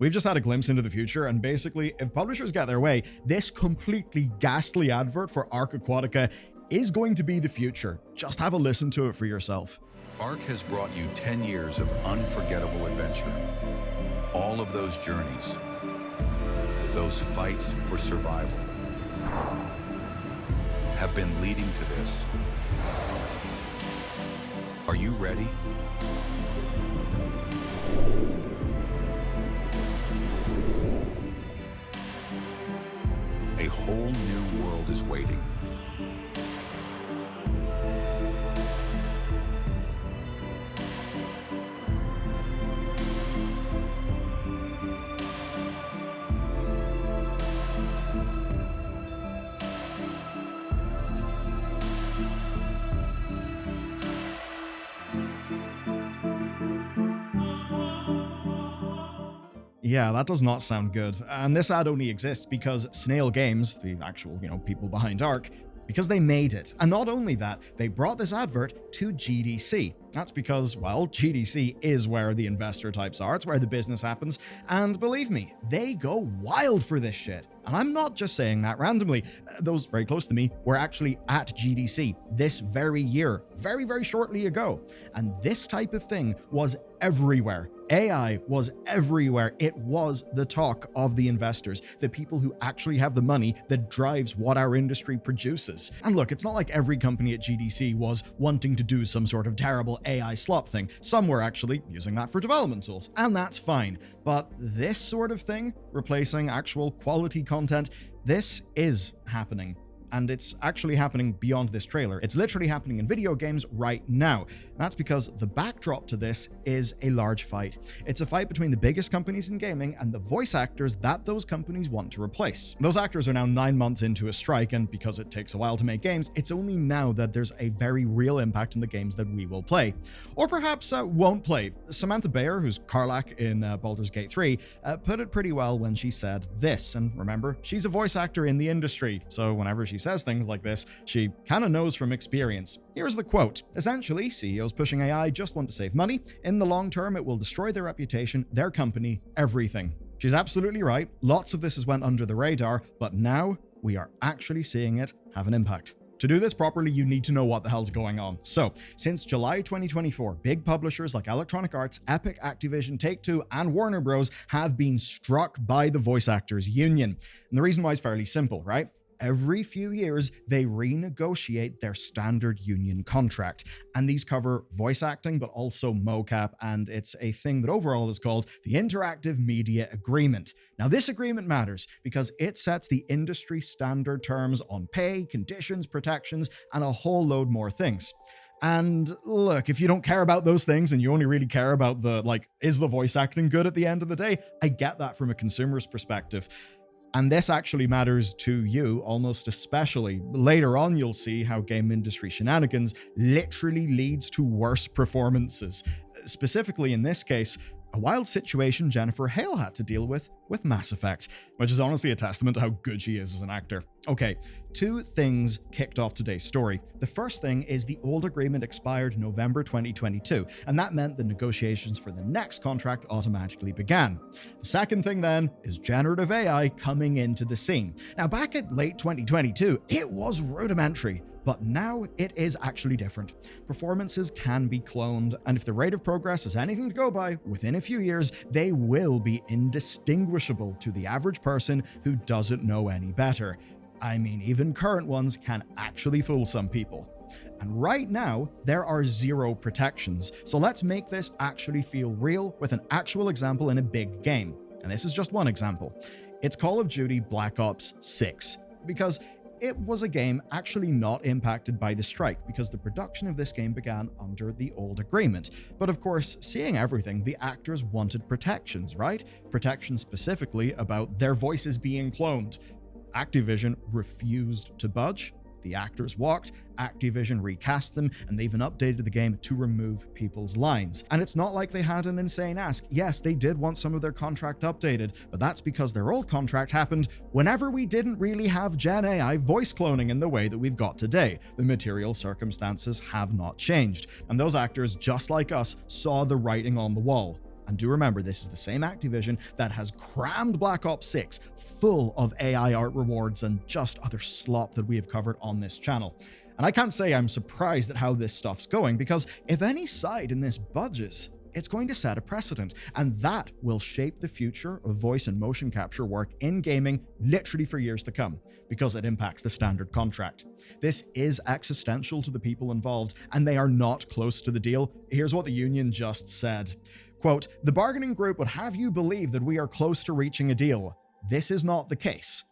We've just had a glimpse into the future, and basically, if publishers get their way, this completely ghastly advert for Arc Aquatica is going to be the future. Just have a listen to it for yourself. Arc has brought you 10 years of unforgettable adventure. All of those journeys, those fights for survival, have been leading to this. Are you ready? A whole new world is waiting. Yeah, that does not sound good. And this ad only exists because Snail Games, the actual, people behind Arc, because they made it. And not only that, they brought this advert to GDC. That's because, well, GDC is where the investor types are. It's where the business happens. And believe me, they go wild for this shit. And I'm not just saying that randomly. Those very close to me were actually at GDC this very year, very, very shortly ago. And this type of thing was everywhere. AI was everywhere. It was the talk of the investors, the people who actually have the money that drives what our industry produces. And look, it's not like every company at GDC was wanting to do some sort of terrible AI slop thing. Some were actually using that for development tools, and that's fine. But this sort of thing, replacing actual quality content, this is happening. And it's actually happening beyond this trailer. It's literally happening in video games right now. That's because the backdrop to this is a large fight. It's a fight between the biggest companies in gaming and the voice actors that those companies want to replace. Those actors are now 9 months into a strike, and because it takes a while to make games, it's only now that there's a very real impact on the games that we will play. Or perhaps won't play. Samantha Bayer, who's Karlach in Baldur's Gate 3, put it pretty well when she said this. And remember, she's a voice actor in the industry, so whenever she says things like this, she kind of knows from experience. Here's the quote. Essentially, CEOs pushing AI just want to save money. In the long term, it will destroy their reputation, their company, everything. She's absolutely right. Lots of this has went under the radar, but now we are actually seeing it have an impact. To do this properly, you need to know what the hell's going on. So, since July 2024, big publishers like Electronic Arts, Epic, Activision, Take-Two, and Warner Bros. Have been struck by the Voice Actors Union. And the reason why is fairly simple, right? Every few years, they renegotiate their standard union contract. And these cover voice acting, but also mocap, and it's a thing that overall is called the Interactive Media Agreement. Now, this agreement matters because it sets the industry standard terms on pay, conditions, protections, and a whole load more things. And look, if you don't care about those things and you only really care about is the voice acting good at the end of the day, I get that from a consumer's perspective. And this actually matters to you almost especially. Later on, you'll see how game industry shenanigans literally leads to worse performances. Specifically in this case, a wild situation Jennifer Hale had to deal with Mass Effect, which is honestly a testament to how good she is as an actor. Okay, 2 things kicked off today's story. The first thing is the old agreement expired November 2022, and that meant the negotiations for the next contract automatically began. The second thing then is generative AI coming into the scene. Now, back at late 2022, it was rudimentary. But now it is actually different. Performances can be cloned, and if the rate of progress is anything to go by, within a few years, they will be indistinguishable to the average person who doesn't know any better. I mean, even current ones can actually fool some people. And right now, there are 0 protections. So let's make this actually feel real with an actual example in a big game. And this is just one example. It's Call of Duty Black Ops 6. Because it was a game actually not impacted by the strike because the production of this game began under the old agreement. But of course, seeing everything, the actors wanted protections, right? Protections specifically about their voices being cloned. Activision refused to budge. The actors walked, Activision recast them, and they even updated the game to remove people's lines. And it's not like they had an insane ask. Yes, they did want some of their contract updated, but that's because their old contract happened whenever we didn't really have Gen AI voice cloning in the way that we've got today. The material circumstances have not changed. And those actors, just like us, saw the writing on the wall. And do remember, this is the same Activision that has crammed Black Ops 6 full of AI art rewards and just other slop that we have covered on this channel. And I can't say I'm surprised at how this stuff's going, because if any side in this budges, it's going to set a precedent, and that will shape the future of voice and motion capture work in gaming literally for years to come, because it impacts the standard contract. This is existential to the people involved, and they are not close to the deal. Here's what the union just said. Quote, "The bargaining group would have you believe that we are close to reaching a deal. This is not the case."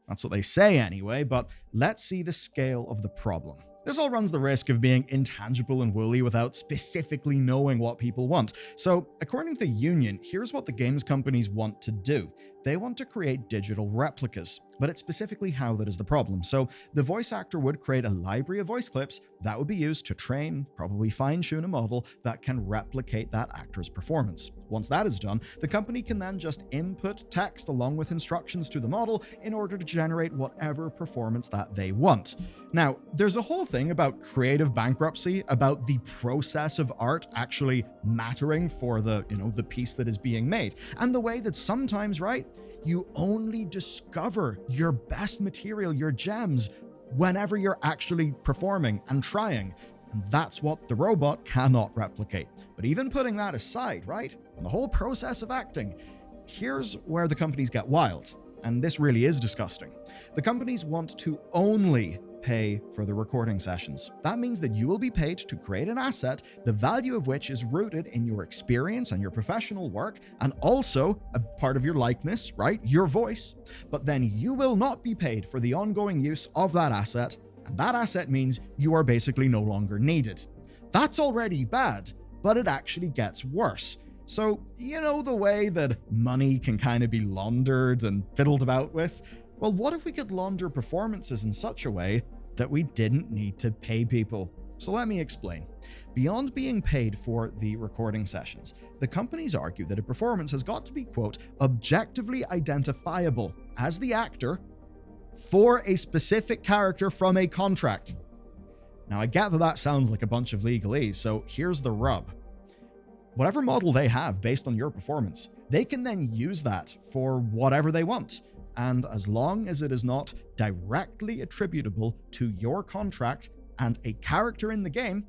That's what they say anyway, but let's see the scale of the problem. This all runs the risk of being intangible and woolly without specifically knowing what people want. So, according to the union, here's what the games companies want to do. They want to create digital replicas, but it's specifically how that is the problem. So, the voice actor would create a library of voice clips that would be used to train, probably fine-tune a model that can replicate that actor's performance. Once that is done, the company can then just input text along with instructions to the model in order to generate whatever performance that they want. Now, there's a whole thing about creative bankruptcy, about the process of art actually mattering for the piece that is being made, and the way that sometimes, right, you only discover your best material, your gems, whenever you're actually performing and trying. And that's what the robot cannot replicate. But even putting that aside, right, the whole process of acting, here's where the companies get wild. And this really is disgusting. The companies want to only pay for the recording sessions. That means that you will be paid to create an asset, the value of which is rooted in your experience and your professional work, and also a part of your likeness, right? Your voice. But then you will not be paid for the ongoing use of that asset, and that asset means you are basically no longer needed. That's already bad, but it actually gets worse. So, you know the way that money can kind of be laundered and fiddled about with? Well, what if we could launder performances in such a way that we didn't need to pay people? So let me explain. Beyond being paid for the recording sessions, the companies argue that a performance has got to be, quote, objectively identifiable as the actor for a specific character from a contract. Now, I get that that sounds like a bunch of legalese, so here's the rub. Whatever model they have based on your performance, they can then use that for whatever they want. And as long as it is not directly attributable to your contract and a character in the game,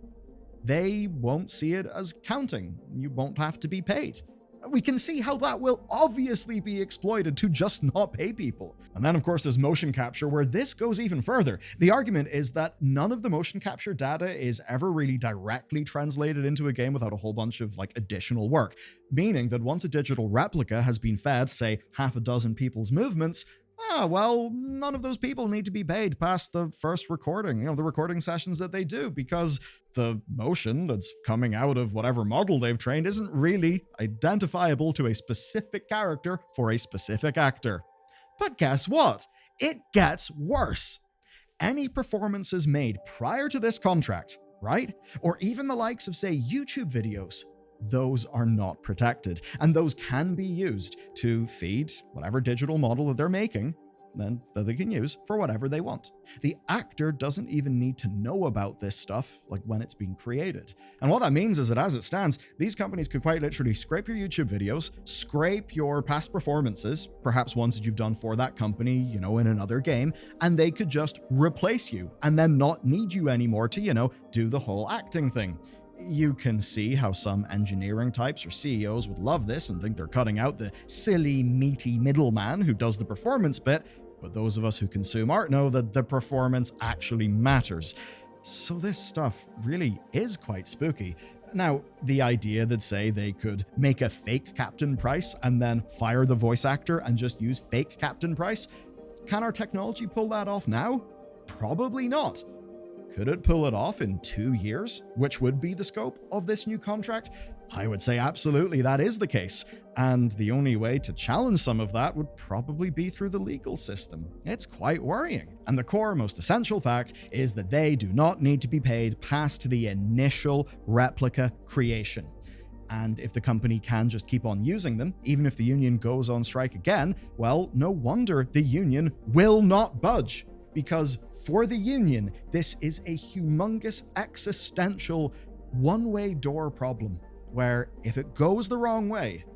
they won't see it as counting. You won't have to be paid. We can see how that will obviously be exploited to just not pay people. And then, of course, there's motion capture, where this goes even further. The argument is that none of the motion capture data is ever really directly translated into a game without a whole bunch of additional work. Meaning that once a digital replica has been fed, say, half a dozen people's movements, none of those people need to be paid past the first recording, the recording sessions that they do, because the motion that's coming out of whatever model they've trained isn't really identifiable to a specific character for a specific actor. But guess what? It gets worse. Any performances made prior to this contract, right? Or even the likes of, say, YouTube videos, those are not protected, and those can be used to feed whatever digital model that they're making, then that they can use for whatever they want. The actor doesn't even need to know about this stuff when it's being created. And what that means is that as it stands, these companies could quite literally scrape your YouTube videos, scrape your past performances, perhaps ones that you've done for that company, in another game, and they could just replace you and then not need you anymore to, do the whole acting thing. You can see how some engineering types or CEOs would love this and think they're cutting out the silly, meaty middleman who does the performance bit, but those of us who consume art know that the performance actually matters. So this stuff really is quite spooky. Now, the idea that, say, they could make a fake Captain Price and then fire the voice actor and just use fake Captain Price, can our technology pull that off now? Probably not. Could it pull it off in 2 years, which would be the scope of this new contract? I would say absolutely that is the case, and the only way to challenge some of that would probably be through the legal system. It's quite worrying. And the core, most essential fact is that they do not need to be paid past the initial replica creation. And if the company can just keep on using them, even if the union goes on strike again, well, no wonder the union will not budge. Because for the union, this is a humongous existential one-way door problem, where if it goes the wrong way,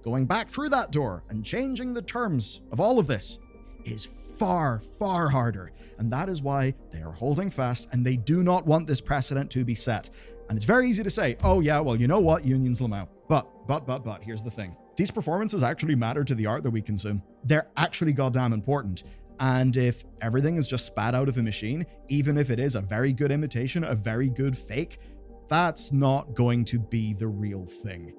going back through that door and changing the terms of all of this is far, far harder. And that is why they are holding fast, and they do not want this precedent to be set. And it's very easy to say, oh yeah, well, you know what, unions Lamau. But, here's the thing. These performances actually matter to the art that we consume. They're actually goddamn important. And if everything is just spat out of a machine, even if it is a very good imitation, a very good fake, that's not going to be the real thing.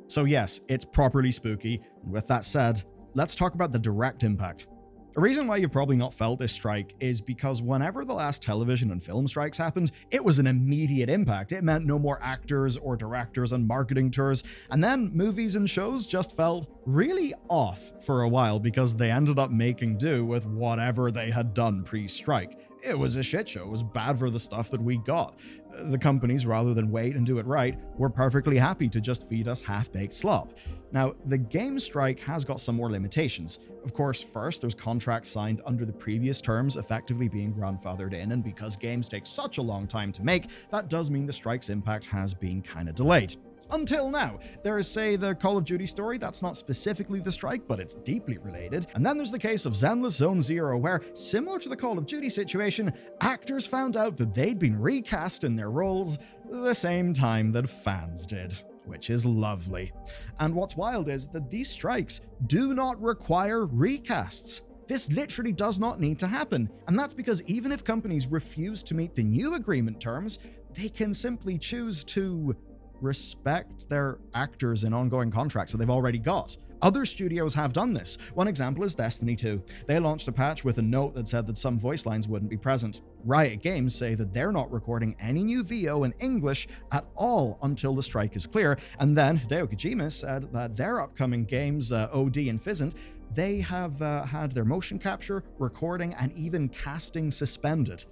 So yes, it's properly spooky. And with that said, let's talk about the direct impact. The reason why you've probably not felt this strike is because whenever the last television and film strikes happened, it was an immediate impact. It meant no more actors or directors on marketing tours, and then movies and shows just felt really off for a while because they ended up making do with whatever they had done pre-strike. It was a shit show. It was bad for the stuff that we got. The companies, rather than wait and do it right, were perfectly happy to just feed us half-baked slop. Now, the game strike has got some more limitations. Of course, first, there's contracts signed under the previous terms effectively being grandfathered in, and because games take such a long time to make, that does mean the strike's impact has been kind of delayed. Until now. There is, say, the Call of Duty story. That's not specifically the strike, but it's deeply related. And then there's the case of Zenless Zone Zero, where, similar to the Call of Duty situation, actors found out that they'd been recast in their roles the same time that fans did, which is lovely. And what's wild is that these strikes do not require recasts. This literally does not need to happen. And that's because even if companies refuse to meet the new agreement terms, they can simply choose to respect their actors in ongoing contracts that they've already got. Other studios have done this. One example is Destiny 2. They launched a patch with a note that said that some voice lines wouldn't be present. Riot Games say that they're not recording any new VO in English at all until the strike is clear. And then Hideo Kojima said that their upcoming games, OD and Fizzant, they have had their motion capture, recording, and even casting suspended.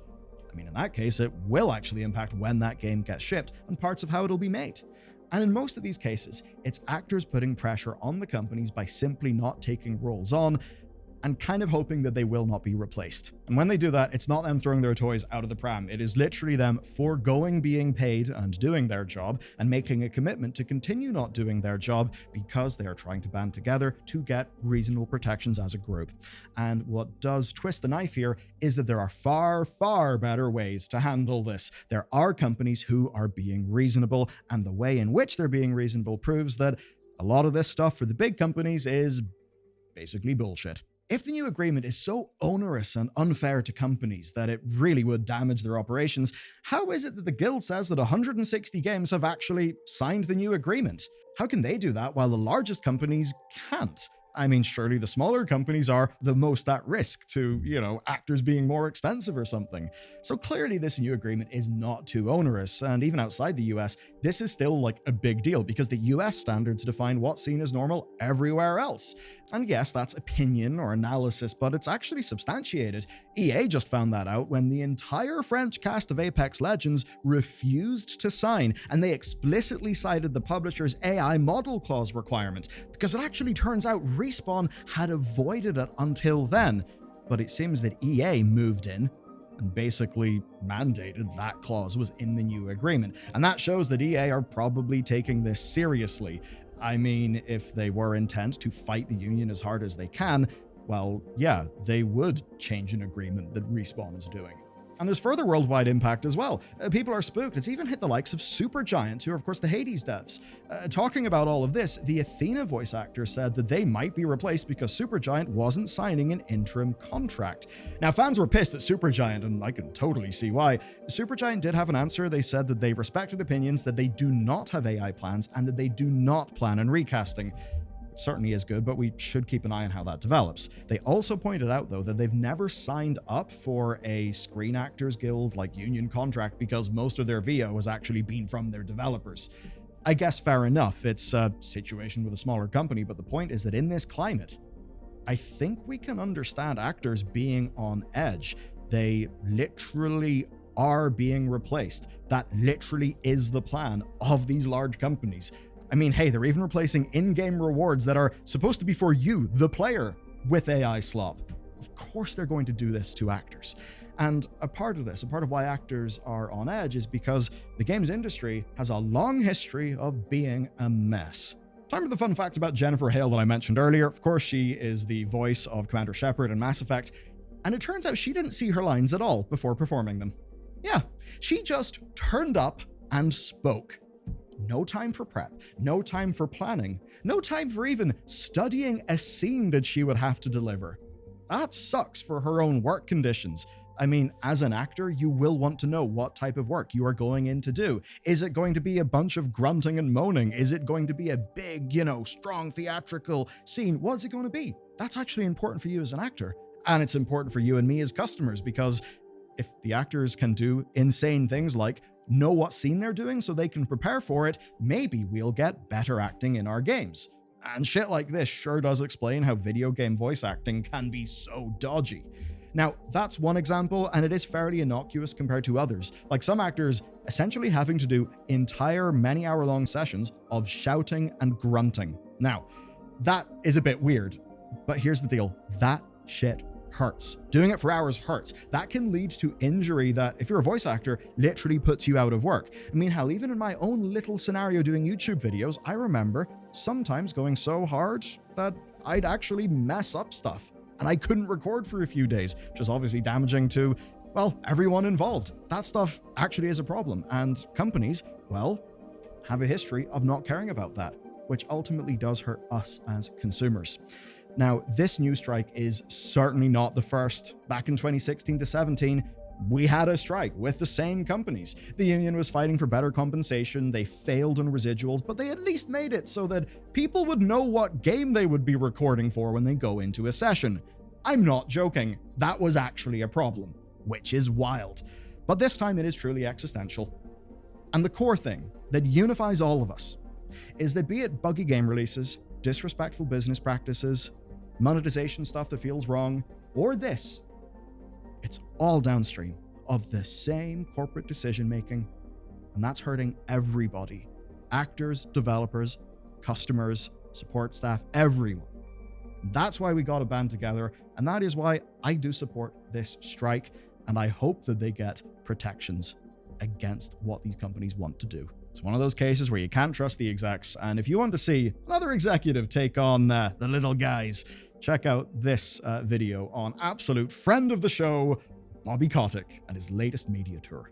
I mean, in that case, it will actually impact when that game gets shipped and parts of how it'll be made. And in most of these cases, it's actors putting pressure on the companies by simply not taking roles on and kind of hoping that they will not be replaced. And when they do that, it's not them throwing their toys out of the pram. It is literally them foregoing being paid and doing their job and making a commitment to continue not doing their job because they are trying to band together to get reasonable protections as a group. And what does twist the knife here is that there are far, far better ways to handle this. There are companies who are being reasonable, and the way in which they're being reasonable proves that a lot of this stuff for the big companies is basically bullshit. If the new agreement is so onerous and unfair to companies that it really would damage their operations, how is it that the Guild says that 160 games have actually signed the new agreement? How can they do that while the largest companies can't? I mean, surely the smaller companies are the most at risk to, actors being more expensive or something. So clearly this new agreement is not too onerous, and even outside the US, this is still like a big deal because the US standards define what's seen as normal everywhere else. And yes, that's opinion or analysis, but it's actually substantiated. EA just found that out when the entire French cast of Apex Legends refused to sign, and they explicitly cited the publisher's AI model clause requirement, because it actually turns out Respawn had avoided it until then. But it seems that EA moved in and basically mandated that clause was in the new agreement. And that shows that EA are probably taking this seriously. I mean, if they were intent to fight the union as hard as they can, well, yeah, they would change an agreement that Respawn is doing. And there's further worldwide impact as well. People are spooked. It's even hit the likes of Supergiant, who are, of course, the Hades devs. Talking about all of this, the Athena voice actor said that they might be replaced because Supergiant wasn't signing an interim contract. Now, fans were pissed at Supergiant, and I can totally see why. Supergiant did have an answer. They said that they respected opinions, that they do not have AI plans, and that they do not plan on recasting. Certainly is good, but we should keep an eye on how that develops. They also pointed out, though, that they've never signed up for a Screen Actors Guild like union contract because most of their VO has actually been from their developers. I guess fair enough, it's a situation with a smaller company, but the point is that in this climate, I think we can understand actors being on edge. They literally are being replaced. That literally is the plan of these large companies. I mean, hey, they're even replacing in-game rewards that are supposed to be for you, the player, with AI slop. Of course they're going to do this to actors. And a part of why actors are on edge is because the games industry has a long history of being a mess. Time for the fun fact about Jennifer Hale that I mentioned earlier. Of course, she is the voice of Commander Shepard in Mass Effect, and it turns out she didn't see her lines at all before performing them. Yeah, she just turned up and spoke. No time for prep, no time for planning, no time for even studying a scene that she would have to deliver. That sucks for her own work conditions. I mean, as an actor, you will want to know what type of work you are going in to do. Is it going to be a bunch of grunting and moaning? Is it going to be a big, strong theatrical scene? What's it going to be? That's actually important for you as an actor. And it's important for you and me as customers, because if the actors can do insane things like know what scene they're doing so they can prepare for it, maybe we'll get better acting in our games. And shit like this sure does explain how video game voice acting can be so dodgy. Now, that's one example, and it is fairly innocuous compared to others, like some actors essentially having to do entire many-hour-long sessions of shouting and grunting. Now, that is a bit weird, but here's the deal. That shit hurts. Doing it for hours hurts. That can lead to injury that, if you're a voice actor, literally puts you out of work. I mean, hell, even in my own little scenario doing YouTube videos, I remember sometimes going so hard that I'd actually mess up stuff. And I couldn't record for a few days, which is obviously damaging to, well, everyone involved. That stuff actually is a problem, and companies, well, have a history of not caring about that, which ultimately does hurt us as consumers. Now, this new strike is certainly not the first. Back in 2016 to 17, we had a strike with the same companies. The union was fighting for better compensation, they failed on residuals, but they at least made it so that people would know what game they would be recording for when they go into a session. I'm not joking, that was actually a problem, which is wild. But this time it is truly existential. And the core thing that unifies all of us is that, be it buggy game releases, disrespectful business practices, monetization stuff that feels wrong, or this, it's all downstream of the same corporate decision-making, and that's hurting everybody. Actors, developers, customers, support staff, everyone. That's why we got to band together, and that is why I do support this strike, and I hope that they get protections against what these companies want to do. It's one of those cases where you can't trust the execs, and if you want to see another executive take on the little guys, check out this video on absolute friend of the show, Bobby Kotick, and his latest media tour.